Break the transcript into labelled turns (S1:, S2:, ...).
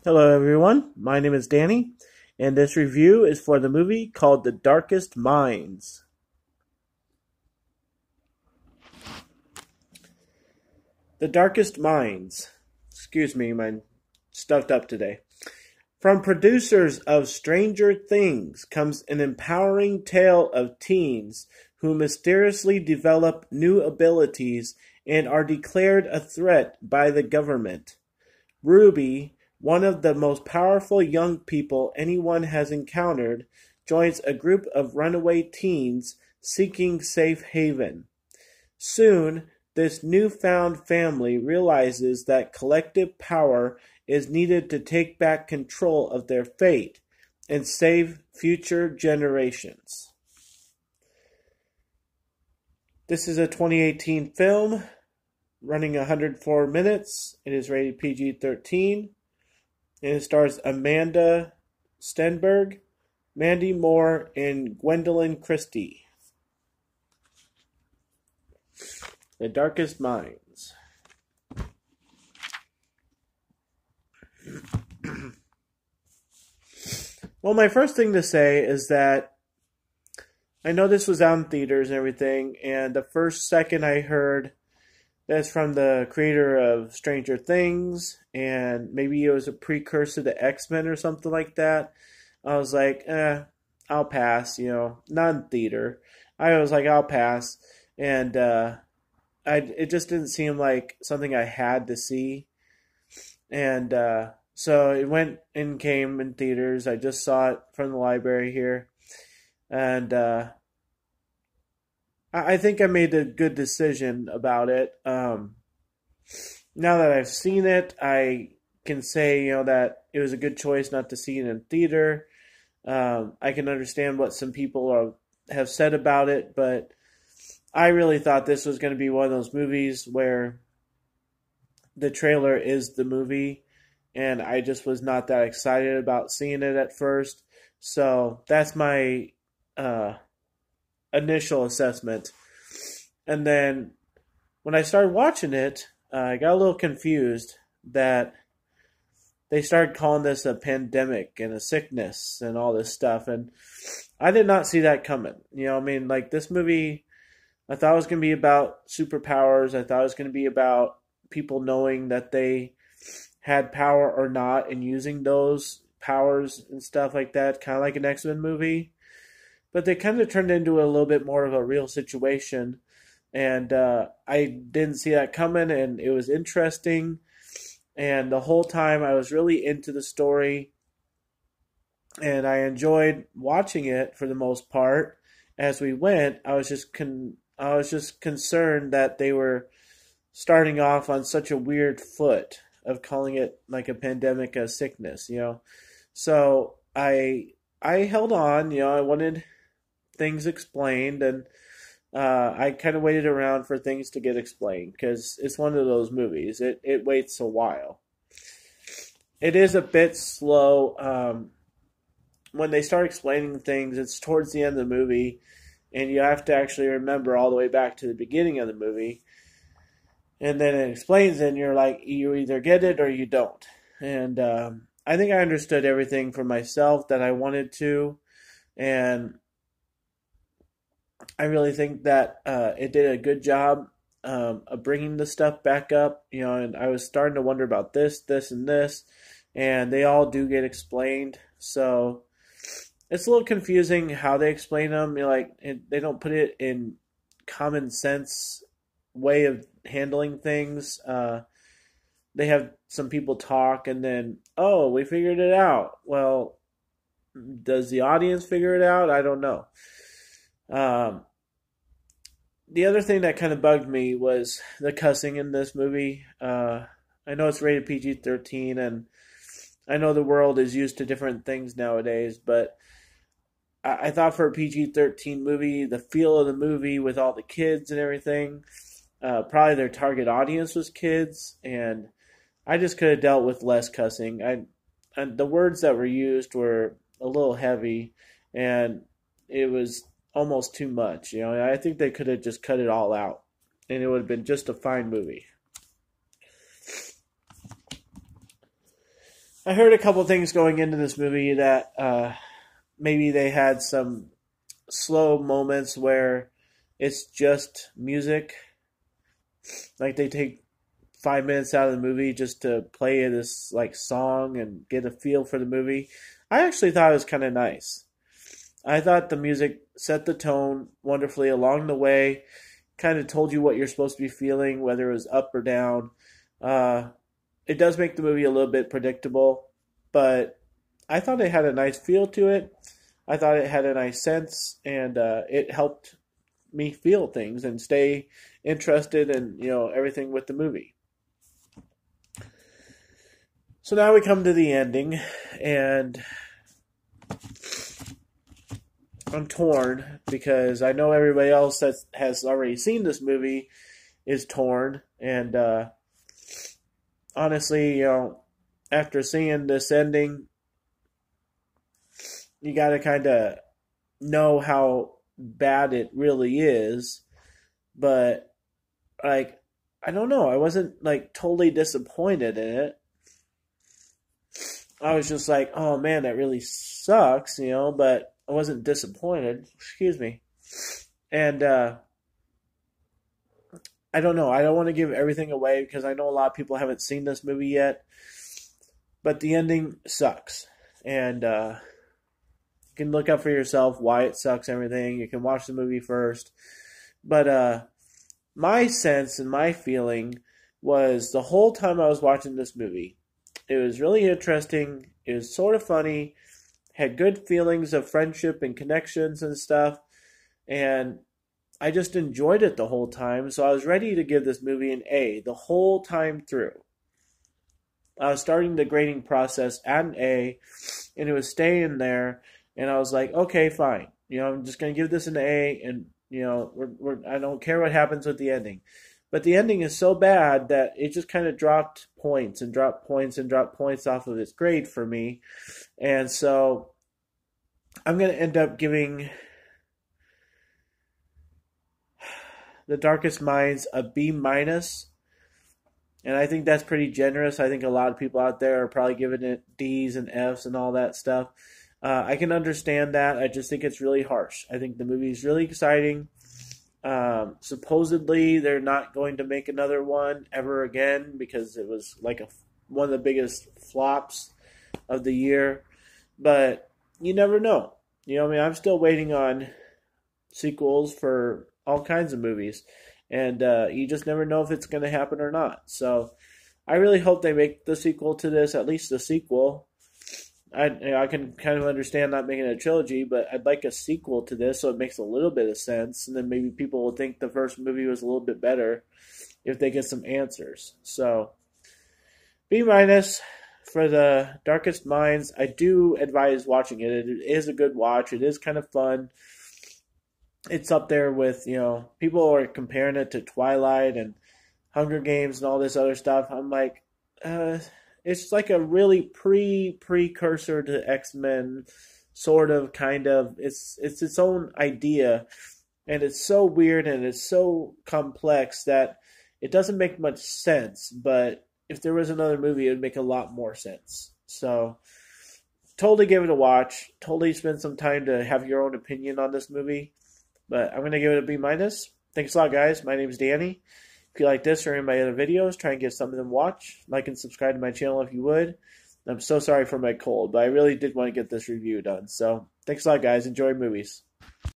S1: Hello, everyone. My name is Danny, and this review is for the movie called The Darkest Minds. The Darkest Minds. Excuse me, I'm stuffed up today. From producers of Stranger Things comes an empowering tale of teens who mysteriously develop new abilities and are declared a threat by the government. Ruby, one of the most powerful young people anyone has encountered, joins a group of runaway teens seeking safe haven. Soon, this newfound family realizes that collective power is needed to take back control of their fate and save future generations. This is a 2018 film running 104 minutes. It is rated PG-13. And it stars Amanda Stenberg, Mandy Moore, and Gwendolyn Christie. The Darkest Minds. Well, my first thing to say is that I know this was out in theaters and everything, and the first second I heard that's from the creator of Stranger Things, and maybe it was a precursor to X-Men or something like that. I was like, I'll pass, not in theater. I was like, I'll pass. And it just didn't seem like something I had to see. And so it went and came in theaters. I just saw it from the library here. And I think I made a good decision about it. Now that I've seen it, I can say, that it was a good choice not to see it in theater. I can understand what some people have said about it, but I really thought this was going to be one of those movies where the trailer is the movie, and I just was not that excited about seeing it at first. So that's my initial assessment. And then when I started watching it, I got a little confused that they started calling this a pandemic and a sickness and all this stuff. And I did not see that coming. This movie, I thought it was going to be about superpowers. I thought it was going to be about people knowing that they had power or not and using those powers and stuff like that, kind of like an X-Men movie. But they kind of turned into a little bit more of a real situation. And I didn't see that coming, and it was interesting. And the whole time I was really into the story, and I enjoyed watching it for the most part. As we went, I was just concerned that they were starting off on such a weird foot of calling it like a pandemic, a sickness, So I held on, I wanted things explained, and I kind of waited around for things to get explained because it's one of those movies. It waits a while. It is a bit slow. When they start explaining things, it's towards the end of the movie, and you have to actually remember all the way back to the beginning of the movie. And then it explains it, and you're like, you either get it or you don't. And I think I understood everything for myself that I wanted to, and I really think that it did a good job of bringing the stuff back up, and I was starting to wonder about this, and this, and they all do get explained. So it's a little confusing how they explain them. They don't put it in common sense way of handling things. They have some people talk, and then, oh, we figured it out. Well, does the audience figure it out? I don't know. The other thing that kind of bugged me was the cussing in this movie. I know it's rated PG-13, and I know the world is used to different things nowadays, but I thought for a PG-13 movie, the feel of the movie with all the kids and everything, probably their target audience was kids, and I just could have dealt with less cussing. And the words that were used were a little heavy, and it was almost too much. I think they could have just cut it all out, and it would have been just a fine movie. I heard a couple things going into this movie that maybe they had some slow moments where it's just music. Like they take 5 minutes out of the movie just to play this like song and get a feel for the movie. I actually thought it was kind of nice. I thought the music set the tone wonderfully along the way, kind of told you what you're supposed to be feeling, whether it was up or down. Uh, it does make the movie a little bit predictable, but I thought it had a nice feel to it. I thought it had a nice sense, and it helped me feel things and stay interested in everything with the movie. So now we come to the ending, and I'm torn because I know everybody else that has already seen this movie is torn, and honestly, after seeing this ending, you got to kind of know how bad it really is, but like I don't know, I wasn't like totally disappointed in it. I was just like, oh man, that really sucks, but I wasn't disappointed. Excuse me. And I don't know. I don't want to give everything away because I know a lot of people haven't seen this movie yet. But the ending sucks. And you can look up for yourself why it sucks and everything. You can watch the movie first. But my sense and my feeling was the whole time I was watching this movie, it was really interesting. It was sort of funny. Had good feelings of friendship and connections and stuff. And I just enjoyed it the whole time. So I was ready to give this movie an A the whole time through. I was starting the grading process at an A, and it was staying there. And I was like, okay, fine. I'm just going to give this an A, and, I don't care what happens with the ending. But the ending is so bad that it just kind of dropped points and dropped points and dropped points off of its grade for me. And so I'm going to end up giving The Darkest Minds a B minus. And I think that's pretty generous. I think a lot of people out there are probably giving it D's and F's and all that stuff. I can understand that. I just think it's really harsh. I think the movie is really exciting. Supposedly, they're not going to make another one ever again because it was like one of the biggest flops of the year. But you never know. I'm still waiting on sequels for all kinds of movies. And you just never know if it's going to happen or not. So I really hope they make the sequel to this, at least the sequel. I can kind of understand not making a trilogy, but I'd like a sequel to this so it makes a little bit of sense. And then maybe people will think the first movie was a little bit better if they get some answers. So B minus for The Darkest Minds. I do advise watching it. It is a good watch. It is kind of fun. It's up there with, people are comparing it to Twilight and Hunger Games and all this other stuff. I'm like, it's like a really precursor to X-Men, sort of, kind of. It's its own idea, and it's so weird and it's so complex that it doesn't make much sense. But if there was another movie, it would make a lot more sense. So, totally give it a watch. Totally spend some time to have your own opinion on this movie. But I'm going to give it a B minus. Thanks a lot, guys. My name is Danny. If you like this or any of my other videos, try and get something to watch. Like and subscribe to my channel if you would. I'm so sorry for my cold, but I really did want to get this review done. So, thanks a lot, guys. Enjoy movies.